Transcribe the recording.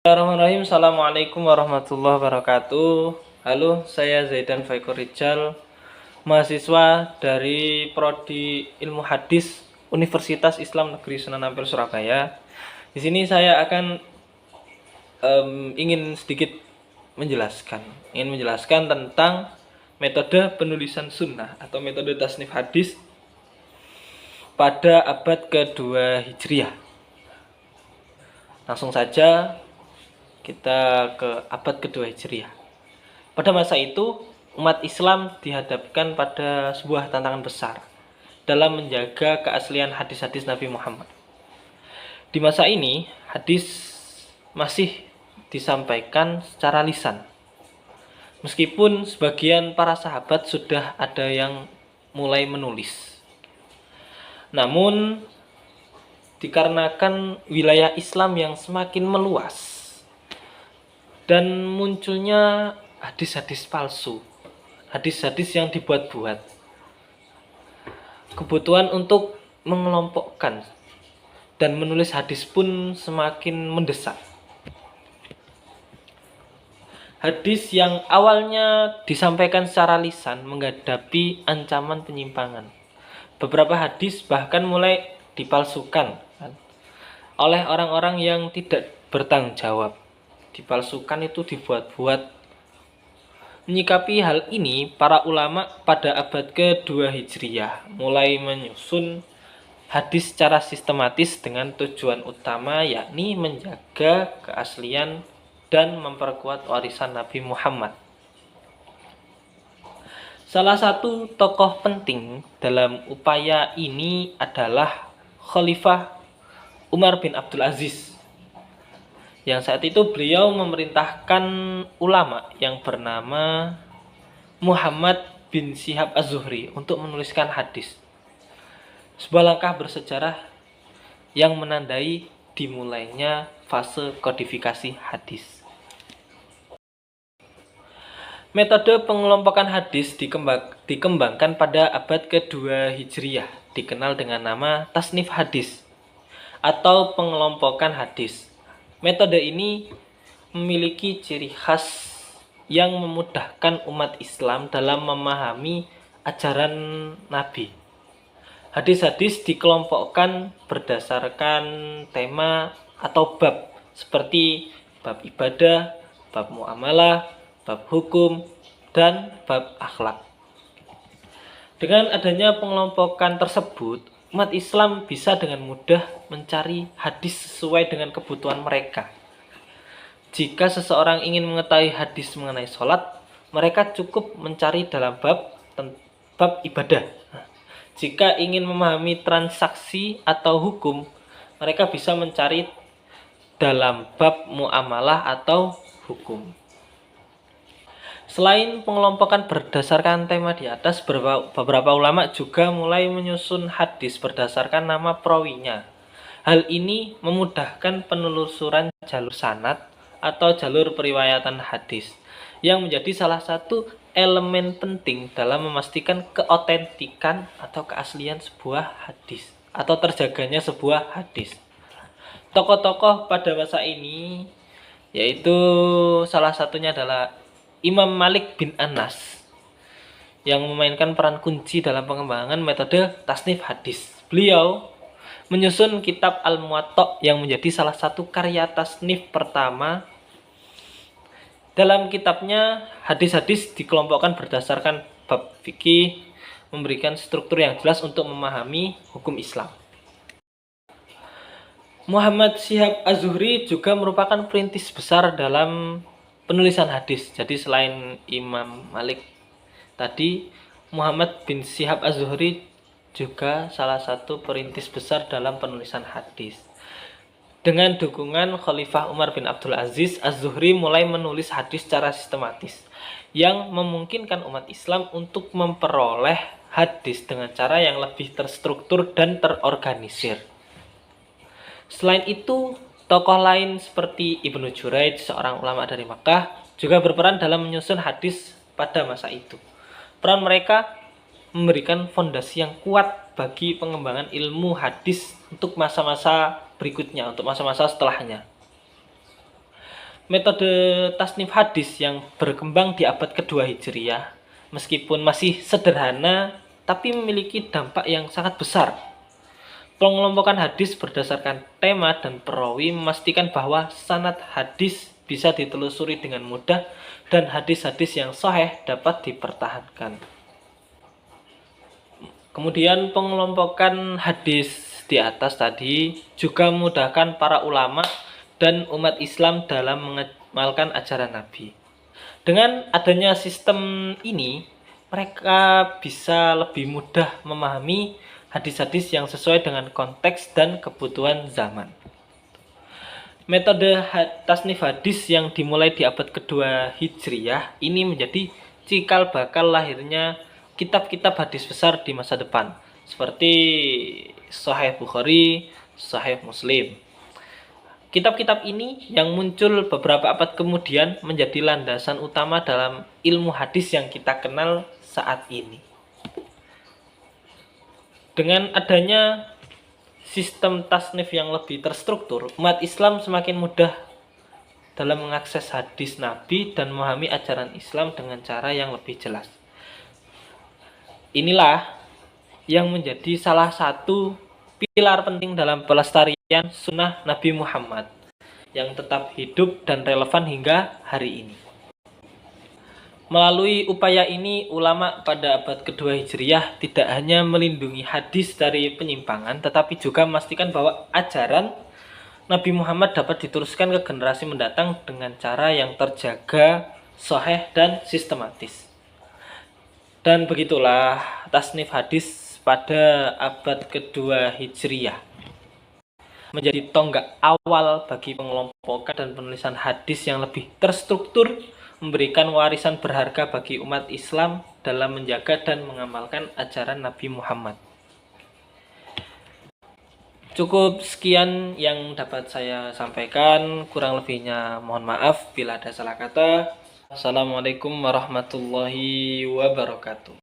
Bismillahirrahmanirrahim. Assalamualaikum warahmatullahi wabarakatuh. Halo, saya Zaidan Faikor Rijal, mahasiswa dari Prodi Ilmu Hadis Universitas Islam Negeri Sunan Ampel Surabaya. Di sini saya akan ingin menjelaskan tentang metode penulisan sunnah atau metode tasnif hadis pada abad kedua Hijriah. Langsung saja kita ke abad kedua Hijriah. Pada masa itu, umat Islam dihadapkan pada sebuah tantangan besar dalam menjaga keaslian hadis-hadis Nabi Muhammad. Di masa ini, hadis masih disampaikan secara lisan. Meskipun sebagian para sahabat sudah ada yang mulai menulis. Namun, dikarenakan wilayah Islam yang semakin meluas dan munculnya hadis-hadis palsu, hadis-hadis yang dibuat-buat, kebutuhan untuk mengelompokkan dan menulis hadis pun semakin mendesak. Hadis yang awalnya disampaikan secara lisan menghadapi ancaman penyimpangan. Beberapa hadis bahkan mulai dipalsukan oleh orang-orang yang tidak bertanggung jawab. Dipalsukan itu dibuat-buat. Menyikapi hal ini, para ulama pada abad kedua Hijriah mulai menyusun hadis secara sistematis dengan tujuan utama yakni menjaga keaslian dan memperkuat warisan Nabi Muhammad. Salah satu tokoh penting dalam upaya ini adalah Khalifah Umar bin Abdul Aziz, yang saat itu beliau memerintahkan ulama yang bernama Muhammad bin Syihab Az-Zuhri untuk menuliskan hadis. Sebuah langkah bersejarah yang menandai dimulainya fase kodifikasi hadis. Metode pengelompokan hadis dikembangkan pada abad kedua Hijriah, dikenal dengan nama tasnif hadis atau pengelompokan hadis. Metode ini memiliki ciri khas yang memudahkan umat Islam dalam memahami ajaran Nabi. Hadis-hadis dikelompokkan berdasarkan tema atau bab, seperti bab ibadah, bab muamalah, bab hukum, dan bab akhlak. Dengan adanya pengelompokan tersebut, umat Islam bisa dengan mudah mencari hadis sesuai dengan kebutuhan mereka. Jika seseorang ingin mengetahui hadis mengenai sholat, mereka cukup mencari dalam bab ibadah. Jika ingin memahami transaksi atau hukum, mereka bisa mencari dalam bab muamalah atau hukum. Selain pengelompokan berdasarkan tema di atas, beberapa ulama juga mulai menyusun hadis berdasarkan nama perawinya. Hal ini memudahkan penelusuran jalur sanad atau jalur periwayatan hadis, yang menjadi salah satu elemen penting dalam memastikan keotentikan atau keaslian sebuah hadis atau terjaganya sebuah hadis. Tokoh-tokoh pada masa ini yaitu salah satunya adalah Imam Malik bin Anas, yang memainkan peran kunci dalam pengembangan metode tasnif hadis. Beliau menyusun kitab Al-Muwatta yang menjadi salah satu karya tasnif pertama. Dalam kitabnya, hadis-hadis dikelompokkan berdasarkan bab fikih, memberikan struktur yang jelas untuk memahami hukum Islam. Muhammad Syihab Az-Zuhri juga merupakan perintis besar dalam penulisan hadis. Jadi selain Imam Malik tadi, Muhammad bin Syihab Az-Zuhri juga salah satu perintis besar dalam penulisan hadis. Dengan dukungan Khalifah Umar bin Abdul Aziz, Az-Zuhri mulai menulis hadis secara sistematis, yang memungkinkan umat Islam untuk memperoleh hadis dengan cara yang lebih terstruktur dan terorganisir. Selain itu, tokoh lain seperti Ibnu Juraij, seorang ulama dari Makkah, juga berperan dalam menyusun hadis pada masa itu. Peran mereka memberikan fondasi yang kuat bagi pengembangan ilmu hadis untuk masa-masa berikutnya, untuk masa-masa setelahnya. Metode tasnif hadis yang berkembang di abad kedua Hijriah, meskipun masih sederhana, tapi memiliki dampak yang sangat besar. Pengelompokan hadis berdasarkan tema dan perawi memastikan bahwa sanad hadis bisa ditelusuri dengan mudah dan hadis-hadis yang sahih dapat dipertahankan. Kemudian pengelompokan hadis di atas tadi juga memudahkan para ulama dan umat Islam dalam mengamalkan ajaran Nabi. Dengan adanya sistem ini, mereka bisa lebih mudah memahami hadis-hadis yang sesuai dengan konteks dan kebutuhan zaman. Metode tasnif hadis yang dimulai di abad kedua Hijriyah ini menjadi cikal bakal lahirnya kitab-kitab hadis besar di masa depan, seperti Sahih Bukhari, Sahih Muslim. Kitab-kitab ini yang muncul beberapa abad kemudian menjadi landasan utama dalam ilmu hadis yang kita kenal saat ini. Dengan adanya sistem tasnif yang lebih terstruktur, umat Islam semakin mudah dalam mengakses hadis Nabi dan memahami ajaran Islam dengan cara yang lebih jelas. Inilah yang menjadi salah satu pilar penting dalam pelestarian sunnah Nabi Muhammad yang tetap hidup dan relevan hingga hari ini. Melalui upaya ini, ulama pada abad kedua Hijriyah tidak hanya melindungi hadis dari penyimpangan, tetapi juga memastikan bahwa ajaran Nabi Muhammad dapat diteruskan ke generasi mendatang dengan cara yang terjaga, sahih, dan sistematis. Dan begitulah tasnif hadis pada abad kedua Hijriyah menjadi tonggak awal bagi pengelompokan dan penulisan hadis yang lebih terstruktur, memberikan warisan berharga bagi umat Islam dalam menjaga dan mengamalkan ajaran Nabi Muhammad. Cukup sekian yang dapat saya sampaikan, kurang lebihnya mohon maaf bila ada salah kata. Assalamualaikum warahmatullahi wabarakatuh.